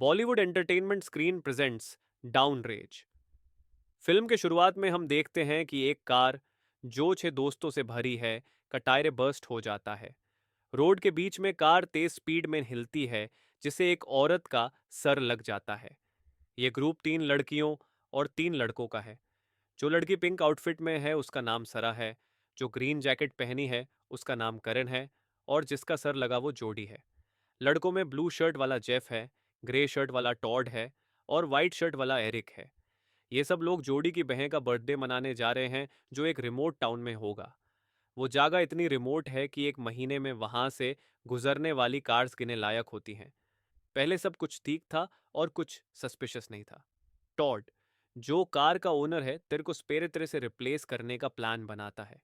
Bollywood entertainment screen presents down rage. Film के शुरुआत में हम देखते हैं कि एक कार जो 6 दोस्तों से भरी है का टायर बर्स्ट हो जाता है। रोड के बीच में कार तेज स्पीड में हिलती है, जिसे एक औरत का सर लग जाता है। ये ग्रुप 3 लड़कियों और 3 लड़कों का है। जो लड़की पिंक आउटफिट में है उसका नाम सरा है, जो ग्रीन जैकेट पहनी है उसका नाम करण है, और जिसका सर लगा वो जोडी है। लड़कों में ब्लू शर्ट वाला जेफ है, ग्रे शर्ट वाला टॉड है, और वाइट शर्ट वाला एरिक है। ये सब लोग जोड़ी की बहन का बर्थडे मनाने जा रहे हैं, जो एक रिमोट टाउन में होगा। वो जगह इतनी रिमोट है कि एक महीने में वहां से गुजरने वाली कार्स गिने लायक होती हैं। पहले सब कुछ ठीक था और कुछ सस्पिशियस नहीं था। टॉड, जो कार का ओनर है, तेरे को स्पेरे तरह से रिप्लेस करने का प्लान बनाता है।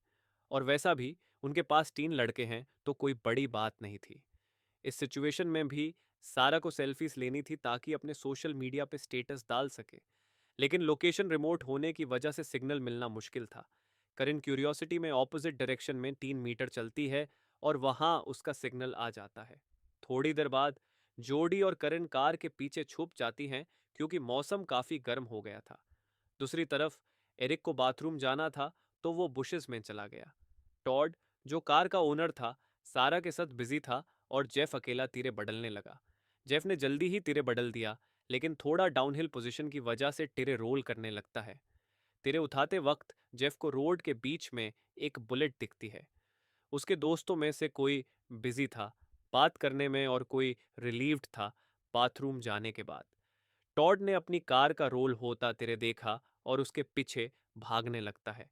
और वैसा भी उनके पास 3 लड़के हैं, तो कोई बड़ी बात नहीं थी। इस सिचुएशन में भी सारा को सेल्फीज लेनी थी ताकि अपने सोशल मीडिया पे स्टेटस डाल सके। लेकिन लोकेशन रिमोट होने की वजह से सिग्नल मिलना मुश्किल था। करण क्यूरियोसिटी में ऑपोजिट डायरेक्शन में 3 मीटर चलती है और वहां उसका सिग्नल आ जाता है। थोड़ी देर बाद जोडी और करण कार के पीछे छुप जाती हैं, क्योंकि मौसम काफी गर्म हो गया था। दूसरी तरफ एरिक को बाथरूम जाना था, तो वो बुशेस में चला गया। टॉड, जो कार का ओनर था, सारा के साथ बिजी था, और जेफ अकेला तीरे बदलने लगा। जेफ ने जल्दी ही तीरे बदल दिया, लेकिन थोड़ा डाउनहिल पोजीशन की वजह से टिरे रोल करने लगता है। तिरे उठाते वक्त जेफ को रोड के बीच में एक बुलेट दिखती है। उसके दोस्तों में से कोई बिजी था बात करने में, और कोई रिलीव्ड था बाथरूम जाने के बाद। टॉड ने अपनी कार का रोल होता तिरे देखा और उसके पीछे भागने लगता है।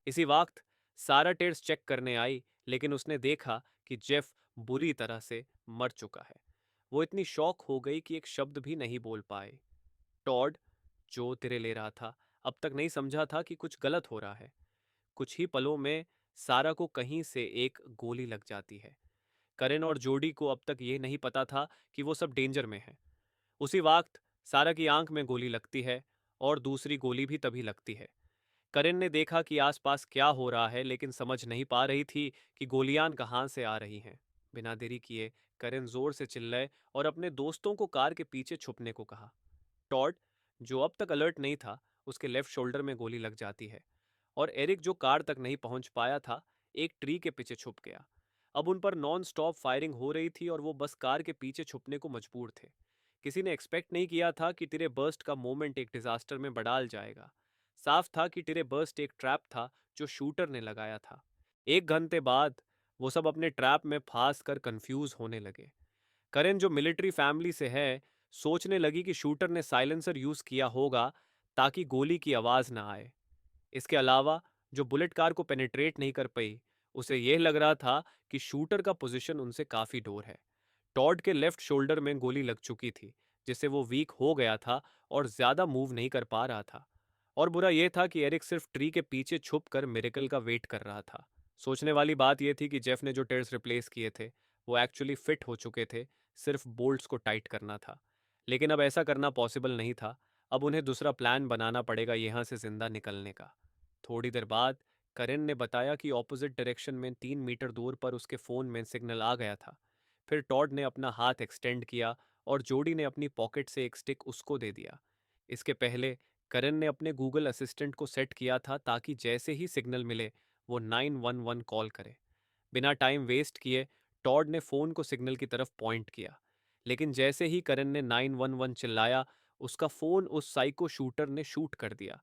इसी वक्त सारा टेर्स चेक करने आई, लेकिन उसने देखा कि जेफ बुरी तरह से मर चुका है। वो इतनी शॉक हो गई कि एक शब्द भी नहीं बोल पाए। टॉड, जो तिरे ले रहा था, अब तक नहीं समझा था कि कुछ गलत हो रहा है। कुछ ही पलों में सारा को कहीं से एक गोली लग जाती है। करण और जोडी को अब तक ये नहीं पता था कि वो सब डेंजर में हैं। उसी वक्त सारा की आंख में गोली लगती है, और दूसरी गोली भी तभी लगती है। करण ने देखा कि आसपास क्या हो रहा है, लेकिन समझ नहीं पा रही थी कि गोलियां कहाँ से आ रही हैं। बिना देरी किए करण जोर से चिल्लाए और अपने दोस्तों को कार के पीछे छुपने को कहा। टॉड, जो अब तक अलर्ट नहीं था, उसके लेफ्ट शोल्डर में गोली लग जाती है, और एरिक, जो कार तक नहीं पहुंच पाया था, एक ट्री के पीछे छुप गया। अब उन पर नॉन स्टॉप फायरिंग हो रही थी और वो बस कार के पीछे छुपने को मजबूर थे। किसी ने एक्सपेक्ट नहीं किया था कि टिरे बर्स्ट का मोमेंट एक डिजास्टर में बदल जाएगा। साफ था कि टिरे बर्स्ट एक ट्रैप था जो शूटर ने लगाया था। 1 घंटे बाद वो सब अपने ट्रैप में फांस कर कंफ्यूज होने लगे। करेन, जो मिलिट्री फैमिली से है, सोचने लगी कि शूटर ने साइलेंसर यूज किया होगा ताकि गोली की आवाज ना आए। इसके अलावा जो बुलेट कार को पेनिट्रेट नहीं कर पाई, उसे यह लग रहा था कि शूटर का पोजीशन उनसे काफी दूर है। टॉड के लेफ्ट शोल्डर में गोली लग चुकी थी, जिससे वो वीक हो गया था और ज्यादा मूव नहीं कर पा रहा था। और बुरा यह था कि एरिक सिर्फ ट्री के पीछे छुप कर मिरेकल का वेट कर रहा था। सोचने वाली बात यह थी कि जेफ ने जो टेर्स रिप्लेस किए थे वो एक्चुअली फिट हो चुके थे, सिर्फ बोल्ट्स को टाइट करना था। लेकिन अब ऐसा करना पॉसिबल नहीं था। अब उन्हें दूसरा प्लान बनाना पड़ेगा यहाँ से जिंदा निकलने का। थोड़ी देर बाद करेन ने बताया कि ऑपोजिट डायरेक्शन में 3 मीटर दूर पर उसके फ़ोन में सिग्नल आ गया था। फिर टॉड ने अपना हाथ एक्सटेंड किया और जोडी ने अपनी पॉकेट से एक स्टिक उसको दे दिया। इसके पहले करण ने अपने गूगल असिस्टेंट को सेट किया था ताकि जैसे ही सिग्नल मिले वो 911 कॉल करे। बिना टाइम वेस्ट किए टॉड ने फ़ोन को सिग्नल की तरफ पॉइंट किया। लेकिन जैसे ही करण ने 911 चिल्लाया, उसका फ़ोन उस साइको शूटर ने शूट कर दिया।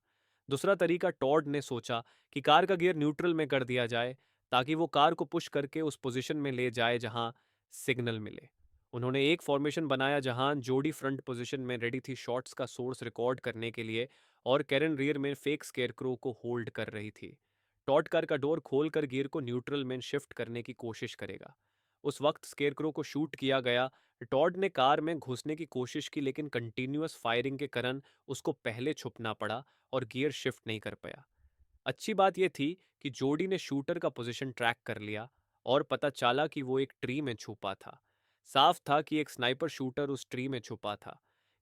दूसरा तरीका टॉड ने सोचा कि कार का गियर न्यूट्रल में कर दिया जाए, ताकि वो कार को पुश करके उस पोजीशन में ले जाए जहां सिग्नल मिले। उन्होंने एक फॉर्मेशन बनाया जहां जोडी फ्रंट पोजीशन में रेडी थी शॉट्स का सोर्स रिकॉर्ड करने के लिए, और कैरन रियर में फेक स्केयरक्रो को होल्ड कर रही थी। टॉड कार का डोर खोलकर गियर को न्यूट्रल में शिफ्ट करने की कोशिश करेगा। उस वक्त स्केयरक्रो को शूट किया गया। टॉड ने कार में घुसने की कोशिश की, लेकिन कंटिन्यूअस फायरिंग के कारण उसको पहले छुपना पड़ा और गियर शिफ्ट नहीं कर पाया। अच्छी बात यह थी कि जोडी ने शूटर का पोजीशन ट्रैक कर लिया, और पता चला कि वो एक ट्री में छुपा था। साफ था कि एक स्नाइपर शूटर उस ट्री में छुपा था।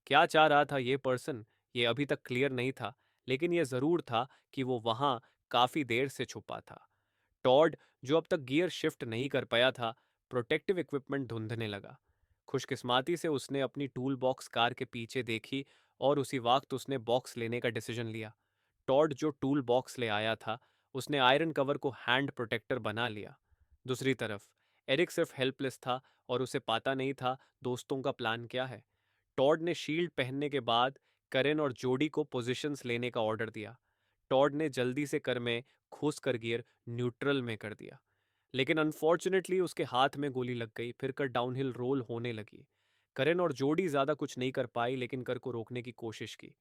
क्या चाह रहा था ये पर्सन, ये अभी तक क्लियर नहीं था, लेकिन यह जरूर था कि वो वहां काफी देर से छुपा था। टॉड, जो अब तक गियर शिफ्ट नहीं कर पाया था, प्रोटेक्टिव इक्विपमेंट ढूंढने लगा। खुशकिस्मती से उसने अपनी टूल बॉक्स कार के पीछे देखी और उसी वक्त उसने बॉक्स लेने का डिसीजन लिया। टॉड जो टूल बॉक्स ले आया था, उसने आयरन कवर को हैंड प्रोटेक्टर बना लिया। दूसरी तरफ एरिक सिर्फ हेल्पलेस था और उसे पता नहीं था दोस्तों का प्लान क्या है। टॉड ने शील्ड पहनने के बाद करेन और जोडी को पोजीशंस लेने का ऑर्डर दिया। टॉड ने जल्दी से कर में घुस कर गियर न्यूट्रल में कर दिया, लेकिन अनफॉर्चुनेटली उसके हाथ में गोली लग गई। फिर कर डाउनहिल रोल होने लगी। करेन और जोडी ज्यादा कुछ नहीं कर पाई, लेकिन कर को रोकने की कोशिश की।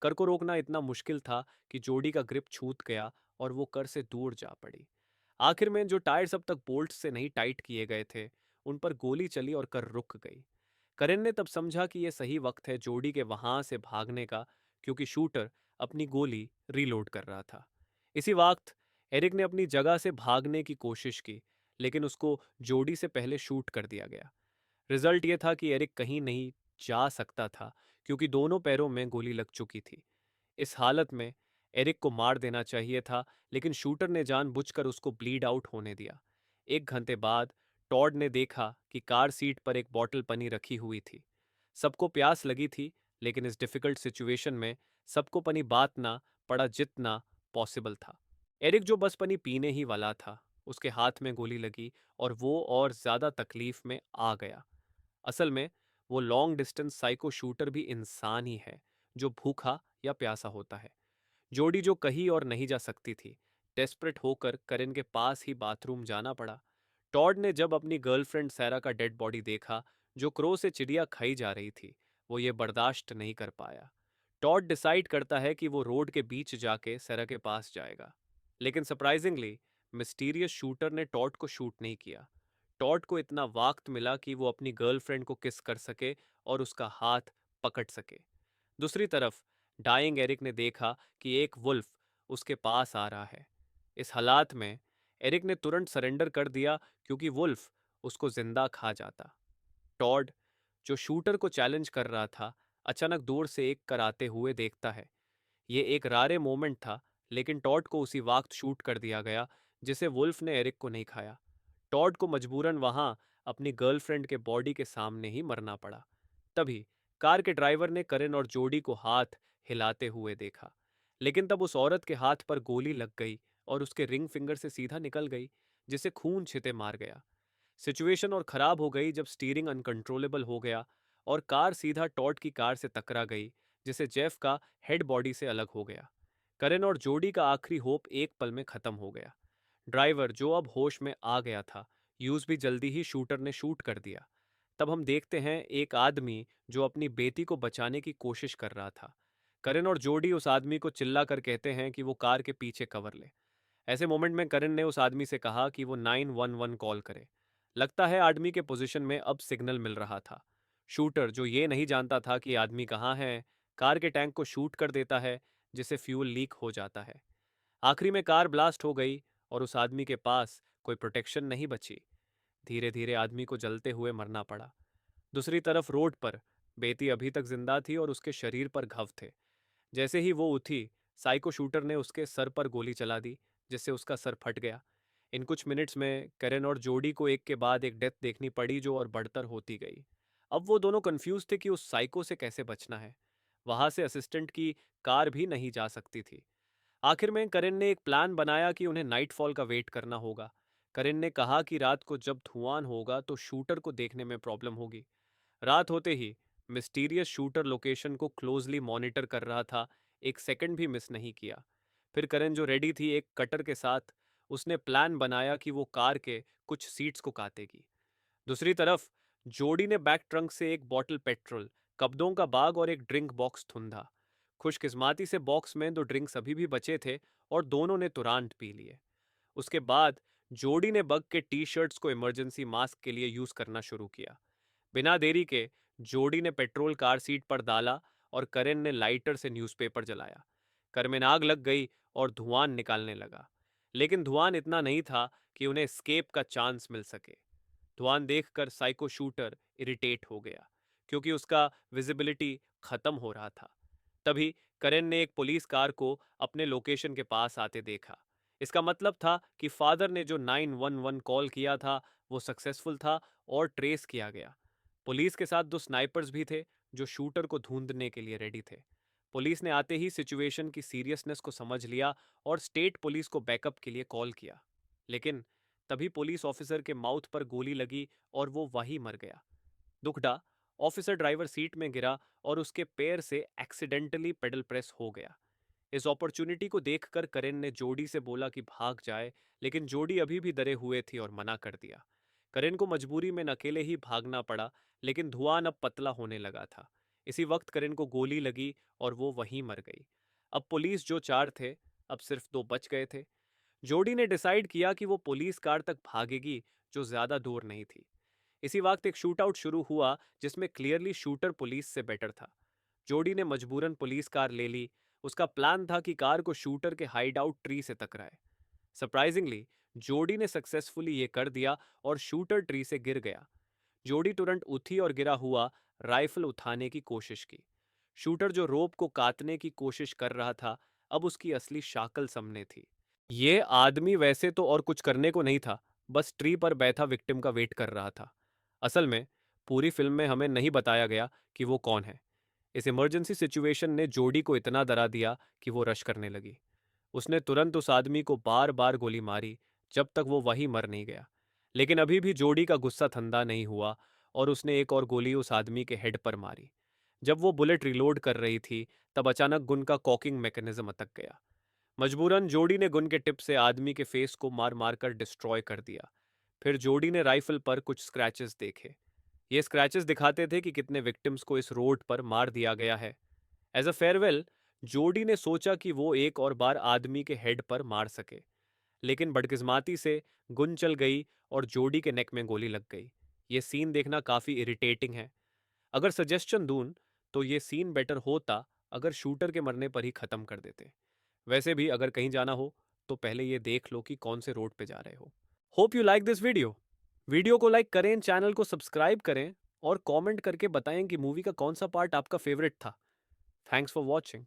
कर को रोकना इतना मुश्किल था कि जोडी का ग्रिप छूट गया और वो कर से दूर जा पड़ी। आखिर में जो टायर्स अब तक बोल्ट से नहीं टाइट किए गए थे, उन पर गोली चली और कर रुक गई। करेन ने तब समझा कि यह सही वक्त है जोडी के वहां से भागने का, क्योंकि शूटर अपनी गोली रीलोड कर रहा था। इसी वक्त एरिक ने अपनी जगह से भागने की कोशिश की, लेकिन उसको जोडी से पहले शूट कर दिया गया। रिजल्ट यह था कि एरिक कहीं नहीं जा सकता था, क्योंकि दोनों पैरों में गोली लग चुकी थी। इस हालत में एरिक को मार देना चाहिए था, लेकिन शूटर ने जानबूझकर उसको ब्लीड आउट होने दिया। 1 घंटे बाद टॉड ने देखा कि कार सीट पर एक बॉटल पनी रखी हुई थी। सबको प्यास लगी थी, लेकिन इस डिफिकल्ट सिचुएशन में सबको पनी बांटना पड़ा जितना पॉसिबल था। एरिक जो बस पनी पीने ही वाला था, उसके हाथ में गोली लगी और वो और ज्यादा तकलीफ में आ गया। असल में वो लॉन्ग डिस्टेंस साइको शूटर भी इंसान ही है, जो भूखा या प्यासा होता है। जोड़ी जो कहीं और नहीं जा सकती थी, डेस्परेट होकर करेन के पास ही बाथरूम जाना पड़ा। टॉड ने जब अपनी गर्लफ्रेंड सैरा का डेड बॉडी देखा, जो क्रो से चिड़िया खाई जा रही थी, वो ये बर्दाश्त नहीं कर पाया। टॉड डिसाइड करता है कि वो रोड के बीच जाके सैरा के पास जाएगा। लेकिन सरप्राइजिंगली मिस्टीरियस शूटर ने टॉड को शूट नहीं किया। टॉड को इतना वक्त मिला कि वो अपनी गर्लफ्रेंड को किस कर सके और उसका हाथ पकड़ सके। दूसरी तरफ डाइंग एरिक ने देखा कि एक वुल्फ उसके पास आ रहा है। इस हालात में एरिक ने तुरंत सरेंडर कर दिया, क्योंकि वुल्फ उसको जिंदा खा जाता। टॉड, जो शूटर को चैलेंज कर रहा था, अचानक दूर से एक कराते हुए देखता है। ये एक रारे मोमेंट था, लेकिन टॉड को उसी वक्त शूट कर दिया गया जिसे वुल्फ ने एरिक को नहीं खाया। टॉड को मजबूरन वहां अपनी गर्लफ्रेंड के बॉडी के सामने ही मरना पड़ा। तभी कार के ड्राइवर ने करेन और जोडी को हाथ हिलाते हुए देखा, लेकिन तब उस औरत के हाथ पर गोली लग गई और उसके रिंग फिंगर से सीधा निकल गई, जिसे खून छिते मार गया। सिचुएशन और खराब हो गई जब स्टीयरिंग अनकंट्रोलेबल हो गया और कार सीधा टॉड की कार से टकरा गई, जिसे जेफ का हेड बॉडी से अलग हो गया। करेन और जोडी का आखिरी होप एक पल में खत्म हो गया। ड्राइवर, जो अब होश में आ गया था, यूज भी जल्दी ही शूटर ने शूट कर दिया। तब हम देखते हैं एक आदमी जो अपनी बेटी को बचाने की कोशिश कर रहा था। करण और जोडी उस आदमी को चिल्ला कर कहते हैं कि वो कार के पीछे कवर ले। ऐसे मोमेंट में करण ने उस आदमी से कहा कि वो 911 कॉल करे। लगता है आदमी के पोजीशन में अब सिग्नल मिल रहा था। शूटर, जो ये नहीं जानता था कि आदमी कहाँ है, कार के टैंक को शूट कर देता है, जिससे फ्यूल लीक हो जाता है। आखिरी में कार ब्लास्ट हो गई और उस आदमी के पास कोई प्रोटेक्शन नहीं बची। धीरे धीरे आदमी को जलते हुए मरना पड़ा। दूसरी तरफ रोड पर बेटी अभी तक जिंदा थी और उसके शरीर पर घाव थे। जैसे ही वो उठी, साइको शूटर ने उसके सर पर गोली चला दी, जिससे उसका सर फट गया। इन कुछ मिनट्स में करेन और जोडी को एक के बाद एक डेथ देखनी पड़ी, जो और बढ़तर होती गई। अब वो दोनों कंफ्यूज थे कि उस साइको से कैसे बचना है। वहां से असिस्टेंट की कार भी नहीं जा सकती थी। आखिर में करेन ने एक प्लान बनाया कि उन्हें नाइटफॉल का वेट करना होगा। करेन ने कहा कि रात को जब धुआं होगा तो शूटर को देखने में प्रॉब्लम होगी। रात होते ही मिस्टीरियस शूटर लोकेशन को क्लोजली मॉनिटर कर रहा था, एक सेकंड भी मिस नहीं किया। फिर करेन, जो रेडी थी एक कटर के साथ, उसने प्लान बनाया कि वो कार के कुछ सीट्स को काटेगी। दूसरी तरफ जोडी ने बैक ट्रंक से एक बॉटल पेट्रोल, कपड़ों का बाग और एक ड्रिंक बॉक्स ढूंढा। खुशकिस्मती से बॉक्स में दो ड्रिंक्स अभी भी बचे थे और दोनों ने तुरंत पी लिए। उसके बाद जोडी ने बग के टी शर्ट्स को इमरजेंसी मास्क के लिए यूज करना शुरू किया। बिना देरी के जोडी ने पेट्रोल कार सीट पर डाला और करेन ने लाइटर से न्यूज़पेपर जलाया। कर में आग लग गई और धुआं निकालने लगा, लेकिन धुआं इतना नहीं था कि उन्हें एस्केप का चांस मिल सके। धुआं देखकर साइको शूटर इरिटेट हो गया, क्योंकि उसका विजिबिलिटी खत्म हो रहा था। तभी करेन ने एक पुलिस कार को अपने लोकेशन के पास आते देखा। इसका मतलब था कि फादर ने जो 911 कॉल किया था वो सक्सेसफुल था और ट्रेस किया गया। पुलिस के साथ 2 स्नाइपर्स भी थे जो शूटर को ढूंढने के लिए रेडी थे। पुलिस ने आते ही सिचुएशन की सीरियसनेस को समझ लिया और स्टेट पुलिस को बैकअप के लिए कॉल किया। लेकिन तभी पुलिस ऑफिसर के माउथ पर गोली लगी और वो वहीं मर गया। दुखड़ा ऑफिसर ड्राइवर सीट में गिरा और उसके पैर से एक्सीडेंटली पेडल प्रेस हो गया। इस अपॉर्चुनिटी को देखकर करेन ने जोडी से बोला कि भाग जाए, लेकिन जोडी अभी भी डरे हुए थी और मना कर दिया। करेन को मजबूरी में अकेले ही भागना पड़ा, लेकिन धुआं अब पतला होने लगा था। इसी वक्त करेन को गोली लगी और वो वहीं मर गई। अब पुलिस जो 4 थे, अब सिर्फ 2 बच गए थे। जोडी ने डिसाइड किया कि वो पुलिस कार तक भागेगी, जो ज्यादा दूर नहीं थी। इसी वक्त एक शूट आउट शुरू हुआ जिसमें क्लियरली शूटर पुलिस से बेटर था। जोडी ने मजबूरन पुलिस कार ले ली। उसका प्लान था कि कार को शूटर के हाइड आउट ट्री से टकराए। सरप्राइजिंगली जोडी ने सक्सेसफुली ये कर दिया और शूटर ट्री से गिर गया। जोडी तुरंत उठी और गिरा हुआ राइफल उठाने की कोशिश की। शूटर जो रोप को काटने की कोशिश कर रहा था, अब उसकी असली शाकल सामने थी। ये आदमी वैसे तो और कुछ करने को नहीं था, बस ट्री पर बैठा विक्टिम का वेट कर रहा था। असल में पूरी फिल्म में हमें नहीं बताया गया कि वो कौन है। इस इमरजेंसी सिचुएशन ने जोडी को इतना डरा दिया कि वो रश करने लगी। उसने तुरंत उस आदमी को बार बार गोली मारी जब तक वो वहीं मर नहीं गया। लेकिन अभी भी जोडी का गुस्सा ठंडा नहीं हुआ और उसने एक और गोली उस आदमी के हेड पर मारी। जब वो बुलेट रिलोड कर रही थी, तब अचानक गुन का कॉकिंग मैकेनिज्म अटक गया। मजबूरन जोडी ने गुन के टिप से आदमी के फेस को मार मार कर डिस्ट्रॉय कर दिया। फिर जोडी ने राइफल पर कुछ स्क्रैचेस देखे। ये स्क्रैचेस दिखाते थे कि कितने विक्टिम्स को इस रोड पर मार दिया गया है। एज अ फेयरवेल, जोडी ने सोचा कि वो एक और बार आदमी के हेड पर मार सके, लेकिन बदकिस्मती से गुन चल गई और जोडी के नेक में गोली लग गई। ये सीन देखना काफ़ी इरिटेटिंग है। अगर सजेशन दूं तो ये सीन बेटर होता अगर शूटर के मरने पर ही ख़त्म कर देते। वैसे भी अगर कहीं जाना हो तो पहले ये देख लो कि कौन से रोड पे जा रहे हो। Hope you like this video. Video को लाइक करें, चैनल को सब्सक्राइब करें और कमेंट करके बताएं कि मूवी का कौन सा पार्ट आपका फेवरेट था। Thanks for watching.